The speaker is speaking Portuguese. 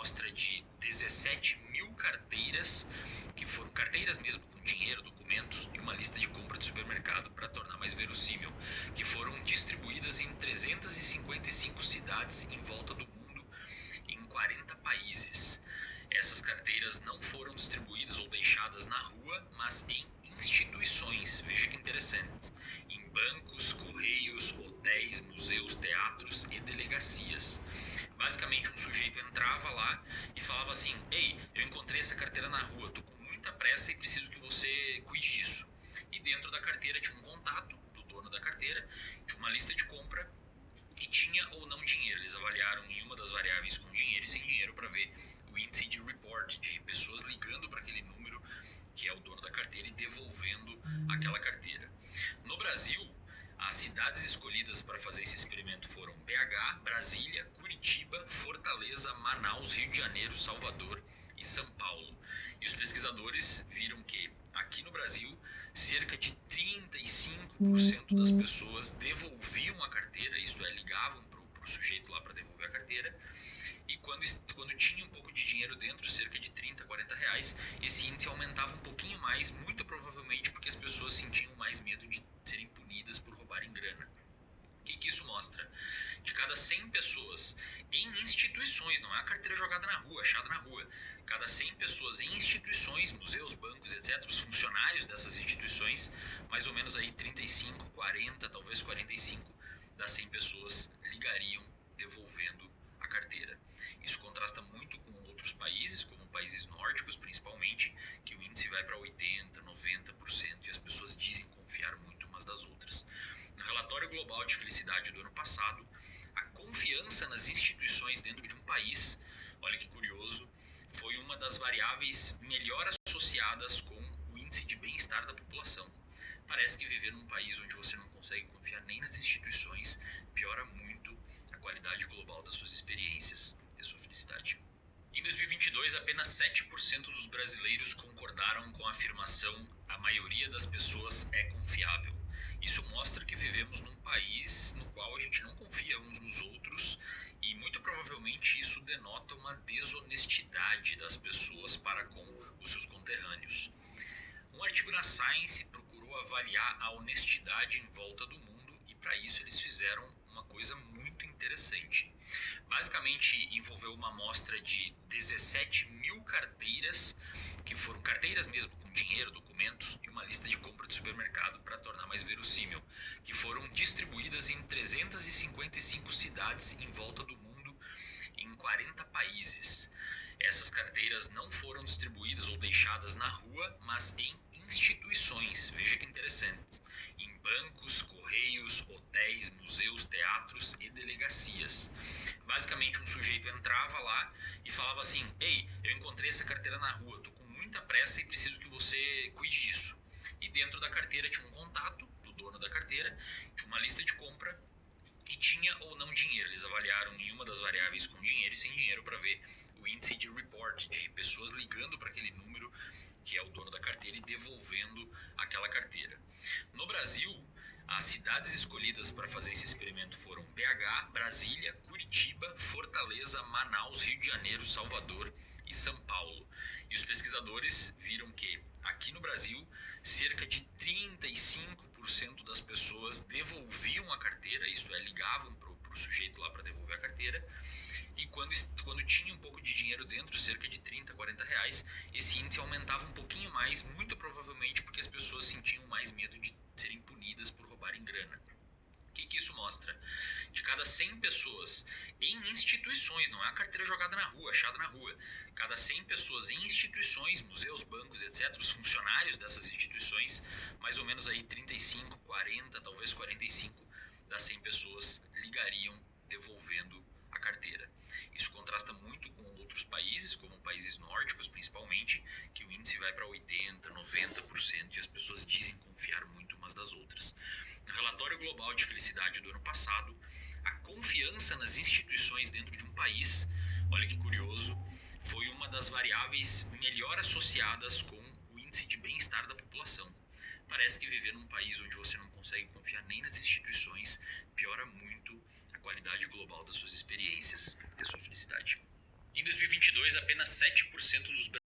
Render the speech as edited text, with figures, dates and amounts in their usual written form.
amostra de 17 mil carteiras, que foram carteiras mesmo, com dinheiro, documentos e uma lista de compra de supermercado para tornar mais verossímil, que foram distribuídas em 355 cidades em volta do mundo, em 40 países. Essas carteiras não foram distribuídas ou deixadas na rua, mas em instituições. Veja que interessante. Em bancos, correios, hotéis, museus, teatros e delegacias. Basicamente, um sujeito entrava lá e falava assim: ei, eu encontrei essa carteira na rua, tô com muita pressa e preciso que você cuide disso. E dentro da carteira tinha um contato do dono da carteira, tinha uma lista de compra e tinha ou não dinheiro. Eles avaliaram em uma das variáveis com dinheiro e sem dinheiro para ver o índice de report, de pessoas ligando para aquele número que é o dono da carteira e devolvendo aquela carteira. No Brasil, as cidades escolhidas para fazer esse experimento foram BH, Brasília, Curitiba, Fortaleza, Manaus, Rio de Janeiro, Salvador e São Paulo. E os pesquisadores viram que aqui no Brasil, cerca de 35% das pessoas devolviam a carteira, isto é, ligavam para o sujeito lá para devolver a carteira, e quando tinha um pouco de dinheiro dentro, cerca de 30, 40 reais, esse índice aumentava um pouquinho mais, muito provavelmente porque as pessoas sentiam mais medo de serem punidas por roubarem grana. O que isso mostra? De cada 100 pessoas em instituições, não é a carteira jogada na rua, achada na rua, cada 100 pessoas em instituições, museus, bancos, etc., os funcionários dessas instituições, mais ou menos aí 35, 40, talvez 45 das 100 pessoas ligariam devolvendo a carteira. Isso contrasta muito com outros países, como países nórdicos principalmente, que o índice vai para 80%, 90% e as pessoas dizem confiar muito umas das outras. No relatório global de felicidade do ano passado, a confiança nas instituições dentro de um país, olha que curioso, foi uma das variáveis melhor associadas com o índice de bem-estar da população. Parece que viver num país onde você não consegue confiar nem nas instituições piora muito a qualidade global das suas experiências e sua felicidade. Em 2022, apenas 7% dos brasileiros concordaram com a afirmação "a maioria das pessoas é confiável". Isso mostra que vivemos num país no qual a gente não confia uns nos outros e muito provavelmente isso denota uma desonestidade das pessoas para com os seus conterrâneos. Um artigo na Science procurou avaliar a honestidade em volta do mundo e para isso eles fizeram uma coisa muito interessante. Basicamente envolveu uma amostra de 17 mil carteiras, que foram carteiras mesmo, com dinheiro, documentos e uma lista de compra de supermercado para tornar mais verossímil, que foram distribuídas em 355 cidades em volta do mundo, em 40 países. Essas carteiras não foram distribuídas ou deixadas na rua, mas em instituições. Veja que interessante. Em bancos, correios, hotéis, museus, teatros e delegacias. Basicamente, um sujeito entrava lá e falava assim: ei, eu encontrei essa carteira na rua, tô com muita pressa e preciso que você cuide disso. E dentro da carteira tinha um contato do dono da carteira, tinha uma lista de compra e tinha ou não dinheiro. Eles avaliaram em uma das variáveis com dinheiro e sem dinheiro para ver o índice de report, de pessoas ligando para aquele número que é o dono da carteira e devolvendo aquela carteira. No Brasil, as cidades escolhidas para fazer esse experimento foram BH, Brasília, Curitiba, Fortaleza, Manaus, Rio de Janeiro, Salvador e São Paulo. E os pesquisadores viram que aqui no Brasil, cerca de 35% das pessoas devolviam a carteira, isto é, ligavam para o sujeito lá para devolver a carteira, e quando tinha um pouco de dinheiro dentro, cerca de 30, 40 reais, esse índice aumentava um pouquinho mais, muito provavelmente porque as pessoas sentiam mais medo de serem punidas por roubarem grana. O que isso mostra? De cada 100 pessoas em instituições, não é a carteira jogada na rua, achada na rua, cada 100 pessoas em instituições, museus, bancos, etc., os funcionários dessas instituições, mais ou menos aí 35, 40, talvez 45 das 100 pessoas ligariam devolvendo a carteira. Isso contrasta muito com outros países, como países nórdicos principalmente, que o índice vai para 80%, 90% e as pessoas dizem confiar muito umas das outras. No relatório global de felicidade do ano passado, a confiança nas instituições dentro de um país, olha que curioso, foi uma das variáveis melhor associadas com o índice de bem-estar da população. Parece que viver num país onde você não consegue confiar nem nas instituições piora muito a qualidade global das suas experiências e a sua felicidade. Em 2022, apenas 7% dos